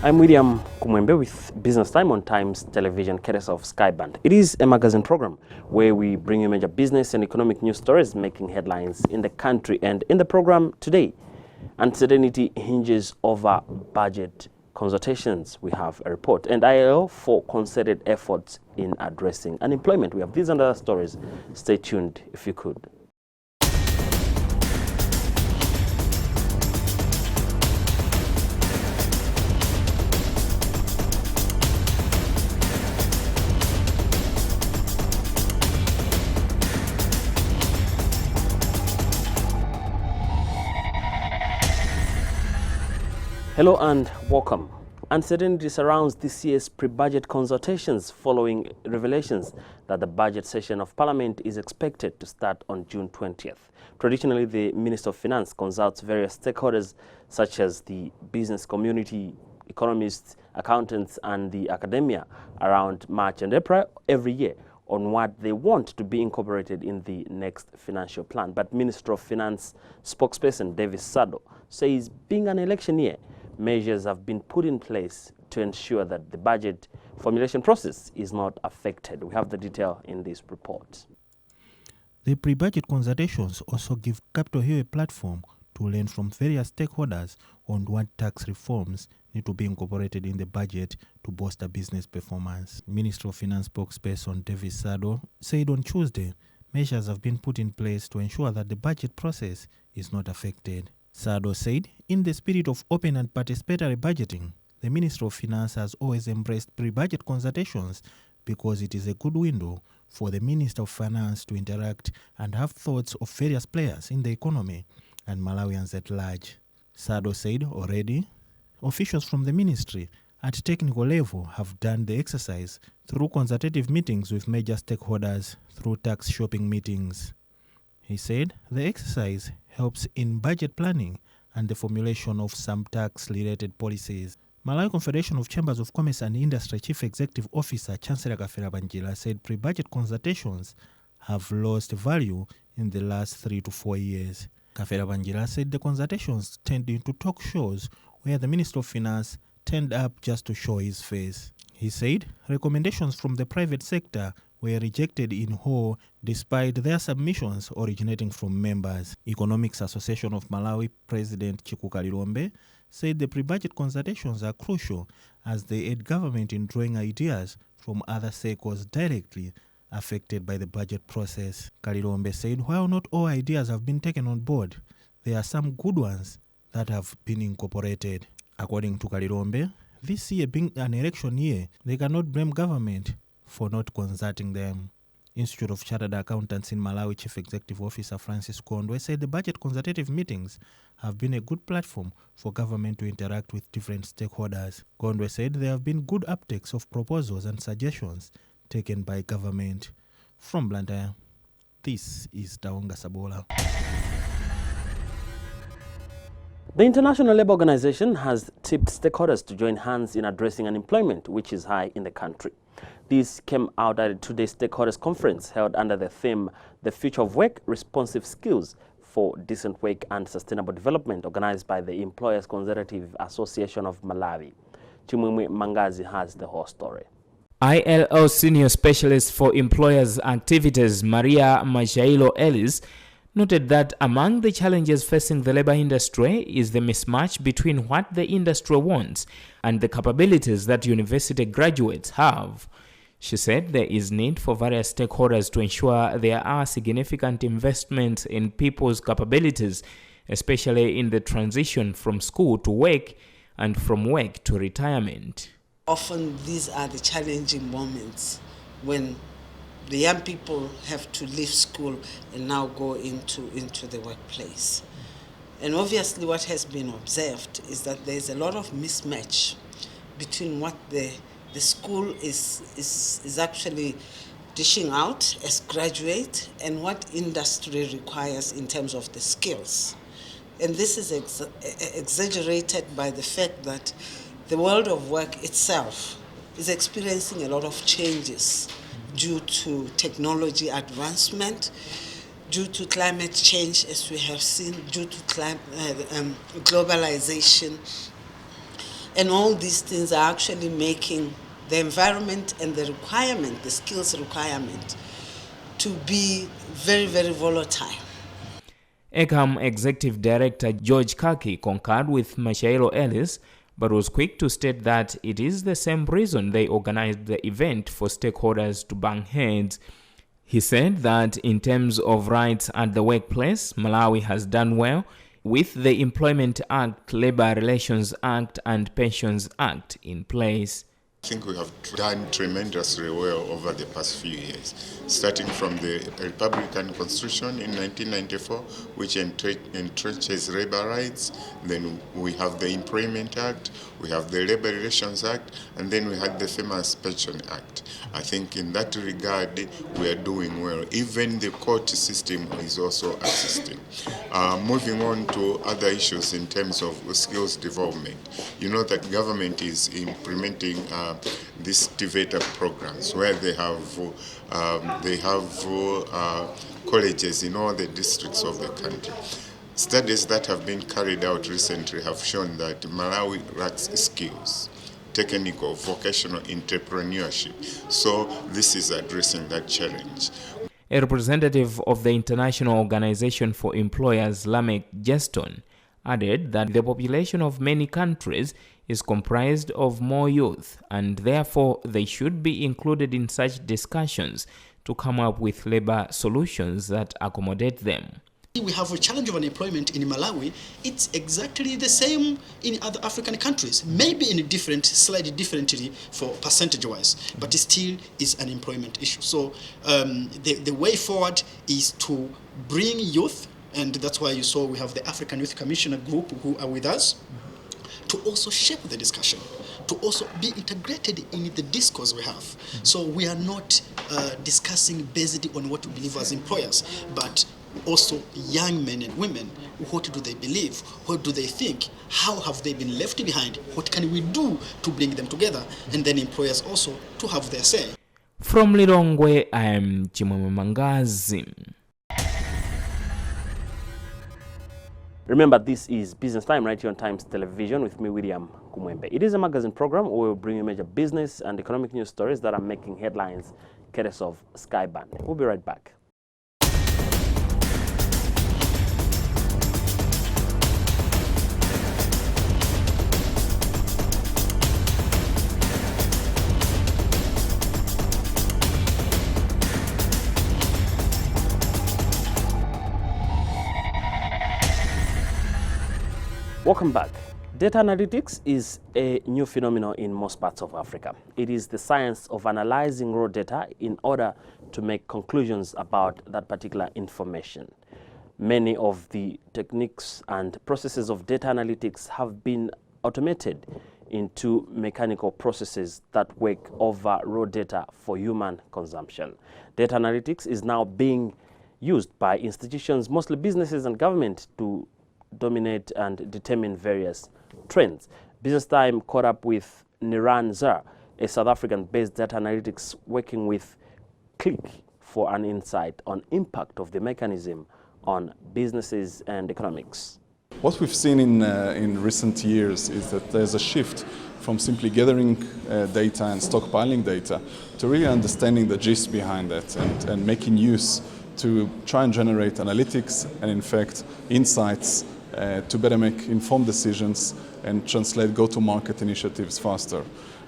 I'm William Kumwembe with Business Time on Times Television, courtesy of Skyband. It is a magazine program where we bring you major business and economic news stories making headlines in the country. And in the program today, uncertainty hinges over budget consultations. We have a report. And ILO for concerted efforts in addressing unemployment. We have these and other stories. Stay tuned if you could. Hello and welcome. Uncertainty surrounds this year's pre-budget consultations following revelations that the budget session of Parliament is expected to start on June 20th. Traditionally, the Minister of Finance consults various stakeholders such as the business community, economists, accountants and the academia around March and April every year on what they want to be incorporated in the next financial plan. But Minister of Finance spokesperson Davis Sado says being an election year, measures have been put in place to ensure that the budget formulation process is not affected. We have the detail in this report. The pre-budget consultations also give Capitol Hill a platform to learn from various stakeholders on what tax reforms need to be incorporated in the budget to bolster business performance. Minister of Finance spokesperson Davis Sado said on Tuesday, measures have been put in place to ensure that the budget process is not affected. Sado said, in the spirit of open and participatory budgeting, the Minister of Finance has always embraced pre-budget consultations because it is a good window for the Minister of Finance to interact and have thoughts of various players in the economy and Malawians at large. Sado said already, officials from the ministry at technical level have done the exercise through consultative meetings with major stakeholders through tax shopping meetings. He said the exercise helps in budget planning and the formulation of some tax-related policies. Malawi Confederation of Chambers of Commerce and Industry Chief Executive Officer Chancellor Kafera Banjila said pre-budget consultations have lost value in the last 3 to 4 years. Kafera Banjila said the consultations turned into talk shows where the Minister of Finance turned up just to show his face. He said recommendations from the private sector were rejected in whole despite their submissions originating from members. Economics Association of Malawi President Chikuka Lilombe said the pre-budget consultations are crucial as they aid government in drawing ideas from other sectors directly affected by the budget process. Kalilombe said while not all ideas have been taken on board, there are some good ones that have been incorporated. According to Kalilombe, this year being an election year, they cannot blame government for not consulting them. Institute of Chartered Accountants in Malawi Chief Executive Officer Francis Kondwe said the budget consultative meetings have been a good platform for government to interact with different stakeholders. Kondwe said there have been good uptakes of proposals and suggestions taken by government. From Blantyre, this is Taonga Sabola. The International Labour Organization has tipped stakeholders to join hands in addressing unemployment, which is high in the country. This came out at a two-day stakeholders conference held under the theme, The Future of Work, Responsive Skills for Decent Work and Sustainable Development, organized by the Employers Conservative Association of Malawi. Chimwemwe Mangazi has the whole story. ILO Senior Specialist for Employers Activities Maria Majailo Ellis noted that among the challenges facing the labor industry is the mismatch between what the industry wants and the capabilities that university graduates have. She said there is need for various stakeholders to ensure there are significant investments in people's capabilities, especially in the transition from school to work and from work to retirement. Often these are the challenging moments when the young people have to leave school and now go into the workplace. And obviously what has been observed is that there's a lot of mismatch between what the school is actually dishing out as graduate and what industry requires in terms of the skills. And this is exaggerated by the fact that the world of work itself is experiencing a lot of changes due to technology advancement, due to climate change, as we have seen, due to globalization, And all these things are actually making the environment and the requirement, the skills requirement, to be very, very volatile. ECAM Executive Director George Kaki concurred with Mashailo Ellis, but was quick to state that it is the same reason they organized the event for stakeholders to bang heads. He said that in terms of rights at the workplace, Malawi has done well with the Employment Act, Labor Relations Act, and Pensions Act in place. I think we have done tremendously well over the past few years, starting from the Republican Constitution in 1994, which entrenches labor rights. Then we have the Employment Act, we have the Labor Relations Act, and then we had the famous Pension Act. I think in that regard, we are doing well. Even the court system is also assisting. Moving on to other issues in terms of skills development, you know that government is implementing these TVETA programs where they have colleges in all the districts of the country. Studies that have been carried out recently have shown that Malawi lacks skills, technical, vocational entrepreneurship. So this is addressing that challenge. A representative of the International Organization for Employers, Lamek Geston, added that the population of many countries is comprised of more youth, and therefore they should be included in such discussions to come up with labor solutions that accommodate them. We have a challenge of unemployment in Malawi. It's exactly the same in other African countries, maybe in a different, slightly differently for percentage-wise, but it still is an employment issue. So the way forward is to bring youth, and that's why you saw we have the African Youth Commissioner group who are with us, to also shape the discussion, to also be integrated in the discourse we have. So we are not discussing based on what we believe as employers, but also young men and women. What do they believe? What do they think? How have they been left behind? What can we do to bring them together? And then employers also to have their say. From Lilongwe, I am Chimwemwe Mangazi. Remember, this is Business Time right here on Times Television with me, William Kumwembe. It is a magazine program where we will bring you major business and economic news stories that are making headlines courtesy of Skyband. We'll be right back. Welcome back. Data analytics is a new phenomenon in most parts of Africa. It is the science of analyzing raw data in order to make conclusions about that particular information. Many of the techniques and processes of data analytics have been automated into mechanical processes that work over raw data for human consumption. Data analytics is now being used by institutions, mostly businesses and government, to dominate and determine various trends. Business Time caught up with Niran Zar, a South African-based data analytics working with Click for an insight on impact of the mechanism on businesses and economics. What we've seen in recent years is that there's a shift from simply gathering data and stockpiling data to really understanding the gist behind that and making use to try and generate analytics and, in fact, insights to better make informed decisions and translate go-to-market initiatives faster.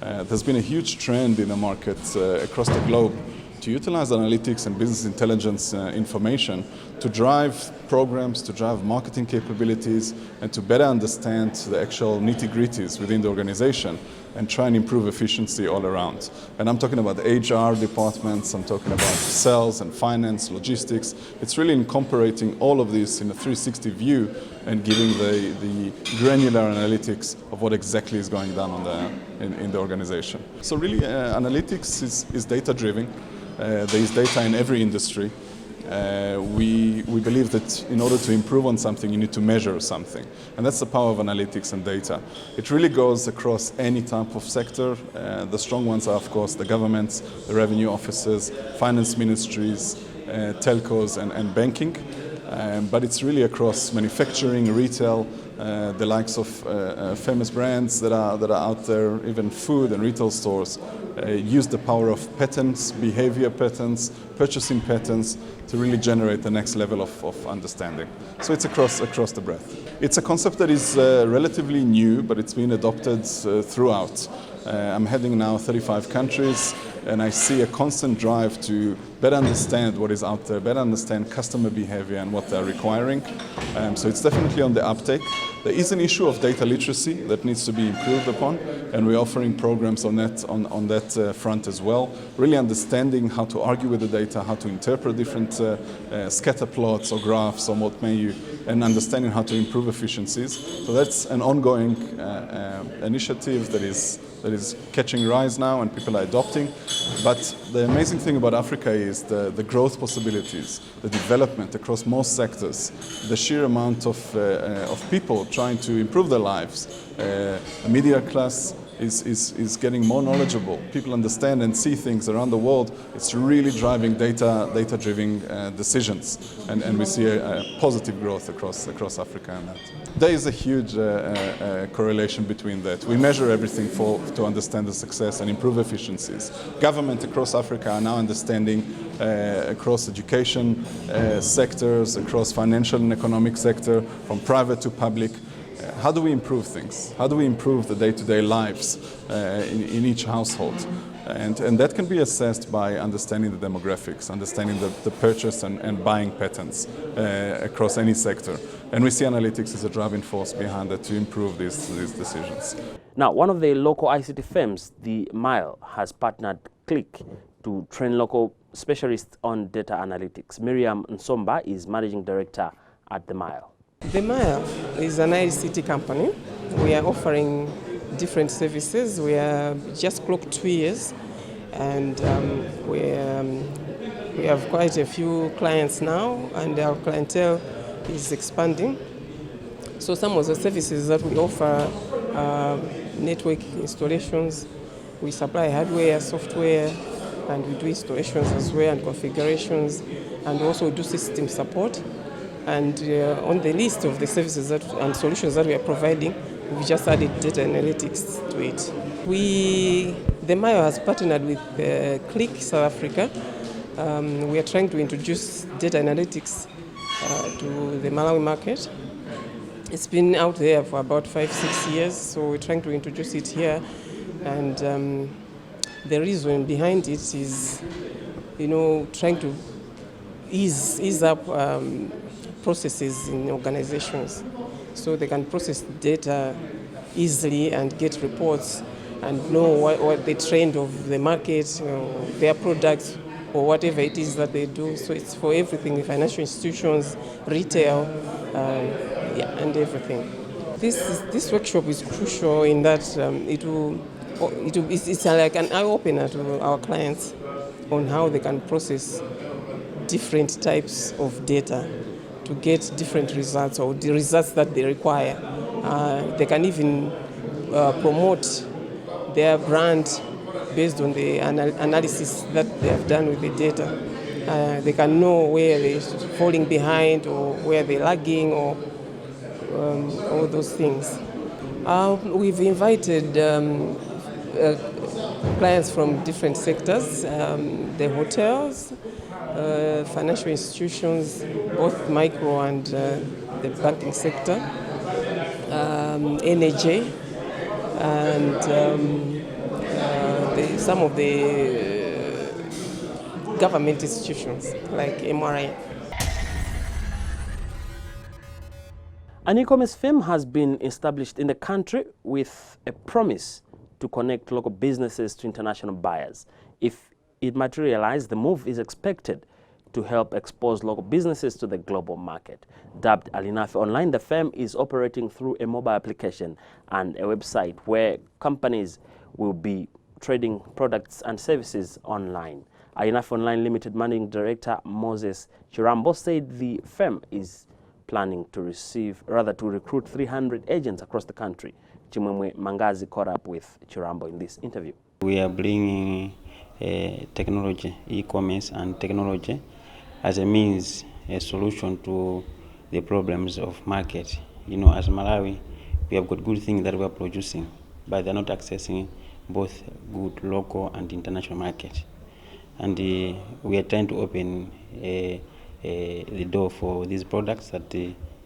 There's been a huge trend in the market across the globe to utilize analytics and business intelligence information to drive programs, to drive marketing capabilities, and to better understand the actual nitty-gritties within the organization and try and improve efficiency all around. And I'm talking about HR departments, I'm talking about sales and finance, logistics. It's really incorporating all of this in a 360 view and giving the granular analytics of what exactly is going on in the organization. So really analytics is data-driven. There is data in every industry. We believe that in order to improve on something, you need to measure something. And that's the power of analytics and data. It really goes across any type of sector. The strong ones are, of course, the governments, the revenue offices, finance ministries, telcos, and banking. but it's really across manufacturing, retail, the likes of famous brands that are out there, even food and retail stores, use the power of patents, behavior patents, purchasing patents to really generate the next level of understanding. So it's across the breadth. It's a concept that is relatively new, but it's been adopted throughout. I'm heading now 35 countries, and I see a constant drive to better understand what is out there, better understand customer behavior and what they're requiring. So it's definitely on the uptake. There is an issue of data literacy that needs to be improved upon, and we're offering programs on that front as well. Really understanding how to argue with the data, how to interpret different scatter plots or graphs or what may you, and understanding how to improve efficiencies. So that's an ongoing initiative that is catching rise now and people are adopting. But the amazing thing about Africa is the growth possibilities, the development across most sectors, the sheer amount of people trying to improve their lives. A media class is getting more knowledgeable. People understand and see things around the world. It's really driving data-driven decisions, and we see a positive growth across Africa on that. There is a huge correlation between that. We measure everything to understand the success and improve efficiencies. Government across Africa are now understanding across education sectors, across financial and economic sector, from private to public. How do we improve things? How do we improve the day-to-day lives in each household? And that can be assessed by understanding the demographics, understanding the purchase and buying patterns across any sector. And we see analytics as a driving force behind that to improve these decisions. Now, one of the local ICT firms, the Mile, has partnered Click to train local specialists on data analytics. Miriam Nsomba is managing director at the Mile. The Mile is an ICT company. We are offering different services. We are just clocked 2 years, and we have quite a few clients now, and our clientele is expanding. So some of the services that we offer are network installations. We supply hardware, software, and we do installations as well and configurations, and also do system support. And on the list of the services and solutions that we are providing, we've just added data analytics to it. The Mile has partnered with Click South Africa. We are trying to introduce data analytics to the Malawi market. It's been out there for about 5-6 years, so we're trying to introduce it here. And the reason behind it is, trying to ease up processes in organizations so they can process data easily and get reports and know what the trend of the market, their products, or whatever it is that they do. So it's for everything, financial institutions, retail, and everything. This workshop is crucial in that it's like an eye-opener to our clients on how they can process different types of data to get different results or the results that they require. They can even promote their brand based on the analysis that they have done with the data. They can know where they're falling behind or where they're lagging or all those things. We've invited clients from different sectors, the hotels, financial institutions, both micro and the banking sector, energy, and some of the government institutions like MRI. An e-commerce firm has been established in the country with a promise to connect local businesses to international buyers. If it materializes, the move is expected to help expose local businesses to the global market. Dubbed Alinafe Online, the firm is operating through a mobile application and a website where companies will be trading products and services online. Alinafe Online Limited Managing Director Moses Chirambo said the firm is planning to recruit 300 agents across the country. Chimwemwe Mangazi caught up with Chirambo in this interview. We are bringing technology, e-commerce and technology as a means a solution to the problems of market. You know, as Malawi, we have got good things that we are producing, but they're not accessing both good local and international market. And we are trying to open the door for these products that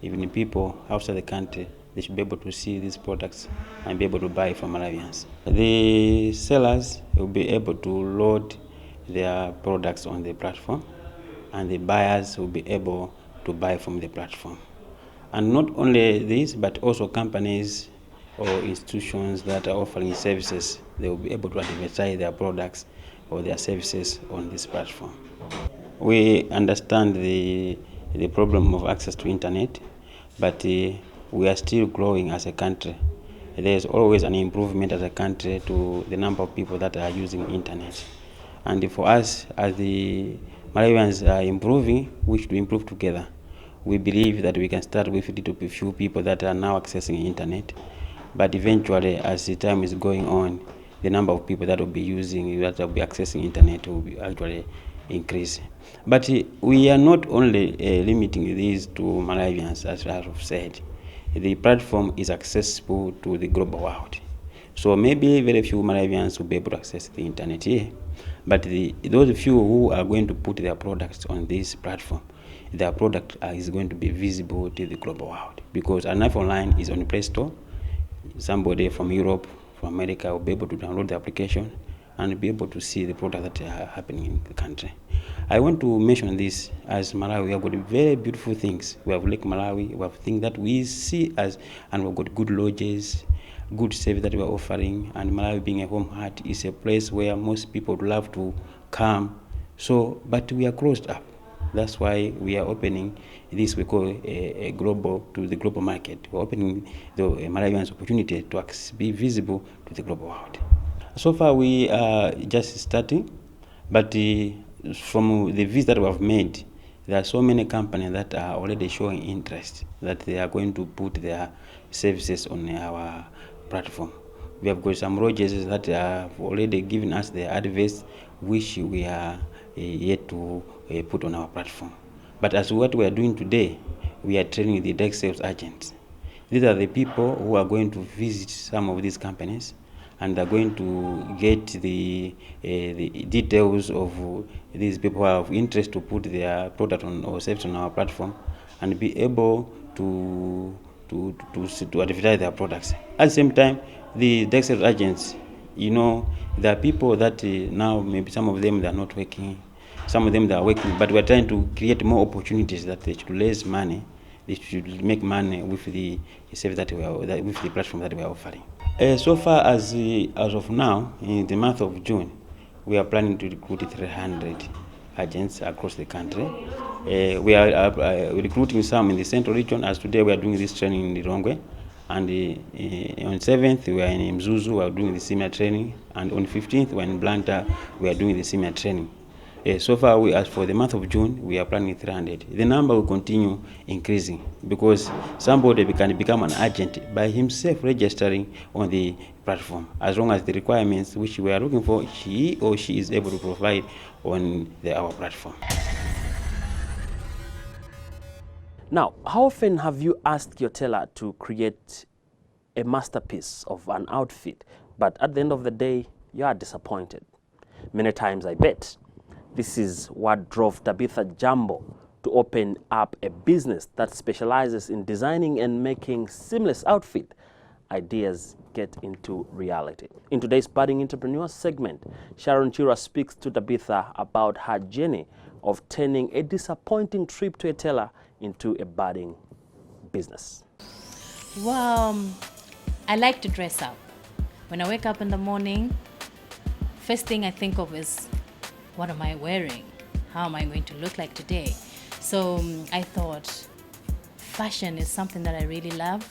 even people outside the country, they should be able to see these products and be able to buy from Malawians. The sellers will be able to load their products on the platform, and the buyers will be able to buy from the platform. And not only this, but also companies or institutions that are offering services, they will be able to advertise their products or their services on this platform. We understand the problem of access to internet, but we are still growing as a country. There is always an improvement as a country to the number of people that are using internet. And for us, as the Malawians are improving, we should improve together. We believe that we can start with a few people that are now accessing internet, but eventually, as the time is going on, the number of people that will be using, that will be accessing internet will be actually increase. But we are not only limiting these to Malawians, as I have said. The platform is accessible to the global world. So maybe very few Malawians will be able to access the internet here, but those few who are going to put their products on this platform, their product is going to be visible to the global world, because an iPhone line is on the Play Store. Somebody from Europe, from America will be able to download the application and be able to see the products that are happening in the country. I want to mention this, as Malawi, we have got very beautiful things. We have Lake Malawi, we have things that we see as, and we've got good lodges, good service that we are offering, and Malawi being a home heart is a place where most people would love to come. So, but we are closed up. That's why we are opening this we call a global, to the global market. We're opening the Malawians opportunity to be visible to the global world. So far we are just starting, but from the visits that we have made, there are so many companies that are already showing interest that they are going to put their services on our platform. We have got some lodges that have already given us their advice, which we are yet to put on our platform. But as what we are doing today, we are training the direct sales agents. These are the people who are going to visit some of these companies, and are going to get the details of these people who have interest to put their product on or service on our platform, and be able to advertise their products. At the same time, the direct sales agents, you know, there are people that now maybe some of them they are not working, some of them they are working, but we are trying to create more opportunities that they should raise money, they should make money with the service that we are, with the platform that we are offering. So far as of now, in the month of June, we are planning to recruit 300 agents across the country. We are recruiting some in the central region, as today we are doing this training in Lilongwe. And on 7th, we are in Mzuzu, we are doing the similar training. And on 15th, we are in Blanta, we are doing the similar training. So far, as for the month of June, we are planning 300. The number will continue increasing, because somebody can become an agent by himself registering on the platform, as long as the requirements which we are looking for, he or she is able to provide on our platform. Now, how often have you asked your teller to create a masterpiece of an outfit, but at the end of the day, you are disappointed? Many times, I bet. This is what drove Tabitha Jambo to open up a business that specializes in designing and making seamless outfit ideas get into reality. In today's Budding Entrepreneur segment, Sharon Chira speaks to Tabitha about her journey of turning a disappointing trip to a tailor into a budding business. Well, I like to dress up. When I wake up in the morning, first thing I think of is, what am I wearing? How am I going to look like today? So I thought fashion is something that I really love.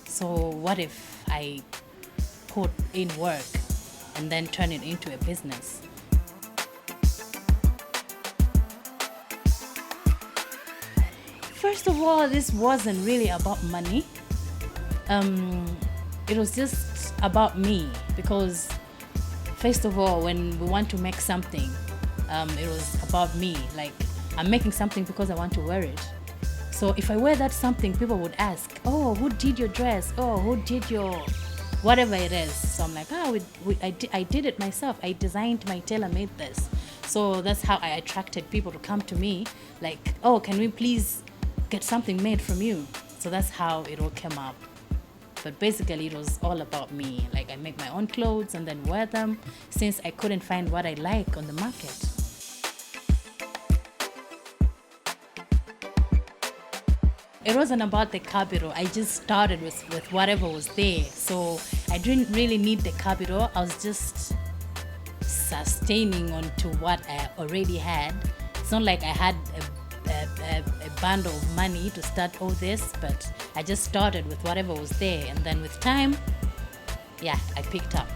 So what if I put in work and then turn it into a business? First of all, this wasn't really about money. It was just about me, because first of all, when we want to make something, it was about me. Like, I'm making something because I want to wear it. So if I wear that something, people would ask, oh, who did your dress? Oh, who did your whatever it is? So I'm like, I did it myself. I designed my tailor-made this. So that's how I attracted people to come to me, like, oh, can we please get something made from you? So that's how it all came up. But basically it was all about me. Like, I make my own clothes and then wear them since I couldn't find what I like on the market. It wasn't about the capital. I just started with whatever was there. So I didn't really need the capital. I was just sustaining onto what I already had. It's not like I had a bundle of money to start all this, but I just started with whatever was there. And then with time, yeah, I picked up.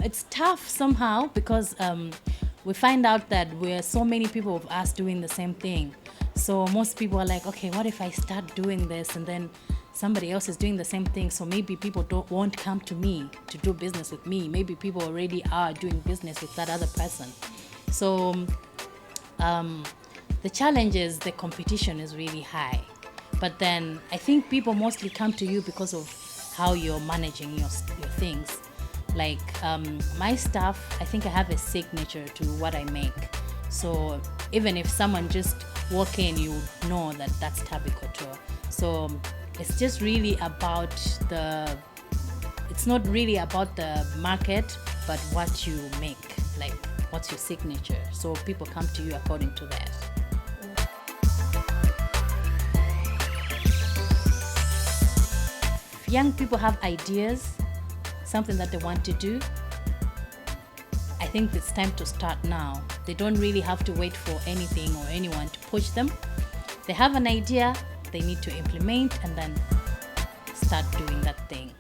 It's tough somehow because we find out that we're so many people of us doing the same thing. So most people are like, okay, what if I start doing this and then somebody else is doing the same thing? So maybe people won't come to me to do business with me. Maybe people already are doing business with that other person. So the challenge is the competition is really high. But then I think people mostly come to you because of how you're managing your things. Like my stuff, I think I have a signature to what I make. So even if someone just walk in, you know that that's Tabi Couture. So it's just really about it's not really about the market, but what you make, like what's your signature. So people come to you according to that. If young people have ideas, something that they want to do, I think it's time to start now. They don't really have to wait for anything or anyone to push them. They have an idea, they need to implement and then start doing that thing.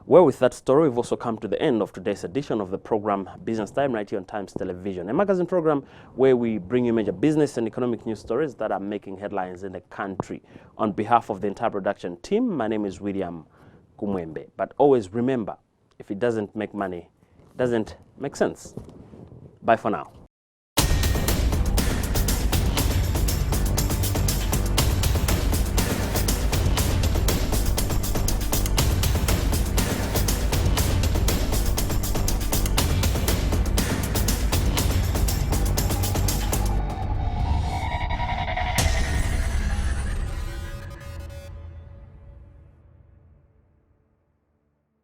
Well, with that story, we've also come to the end of today's edition of the program Business Time right here on Times Television, a magazine program where we bring you major business and economic news stories that are making headlines in the country. On behalf of the entire production team, my name is William Kumwembe. But always remember, if it doesn't make money, it doesn't make sense. Bye for now.